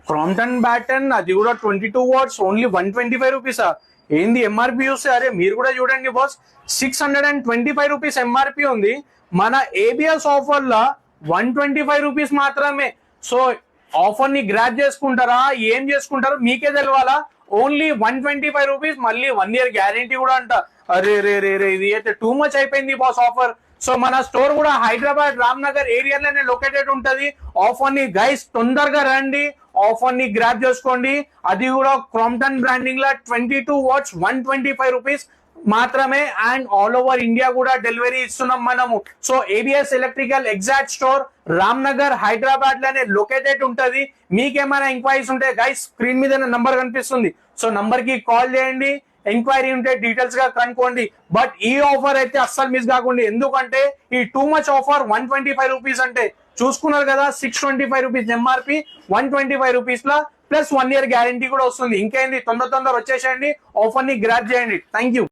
Crompton baton అది కూడా 22 watts only 125 రూపీసా? ఏంది ఎంఆర్పి చూస్తే, అరే మీరు కూడా చూడండి బాస్, 625 రూపీస్ ఎంఆర్పి ఉంది. మన ఏబిఎస్ ఆఫర్ లా 125 రూపీస్ మాత్రమే. సో ఆఫర్ ని గ్రాప్ చేసుకుంటారా, ఏం చేసుకుంటారో మీకే తెలవాలా. ఓన్లీ 125 రూపీస్, మళ్ళీ 1 year గ్యారంటీ కూడా అంట. అరే రే రే రే, ఇది అయితే టూ మచ్ అయిపోయింది బాస్ ఆఫర్. సో మన స్టోర్ కూడా హైదరాబాద్ రామ్నగర్ ఏరియాలోనే లొకేటెడ్ ఉంటది. ఆఫర్ ని గైస్ తొందరగా రండి, ఆఫర్ ని గ్రాప్ చేసుకోండి. అది కూడా క్రాంప్టన్ బ్రాండింగ్ లా 22 watts 125 రూపీస్ మాత్రమే. అండ్ ఆల్ ఓవర్ ఇండియా కూడా డెలివరీ ఇస్తున్నాం మనము. So ABS electrical exact store Ramnagar Hyderabad లోనే లొకేటెడ్ ఉంటది. మీకేమైనా ఎంక్వైరీస్ ఉంటే గైస్ స్క్రీన్ మీద నంబర్ కనిపిస్తుంది, సో నంబర్ కి కాల్ చేయండి. ఎంక్వైరీ ఉంటే డీటెయిల్స్ గా కనుక్కోండి. బట్ ఈ ఆఫర్ అయితే అస్సలు మిస్ కాకుండా, ఎందుకంటే ఈ టూ మచ్ ఆఫర్ 125 రూపీస్ అంటే చూసుకున్నారు కదా, 625 రూపీస్ ఎంఆర్పి, 125 రూపీస్ లా ప్లస్ 1 year గ్యారంటీ కూడా వస్తుంది. ఇంకేంది, తొందర వచ్చేసేయండి, ఆఫర్ ని గ్రాప్ చేయండి. Thank you.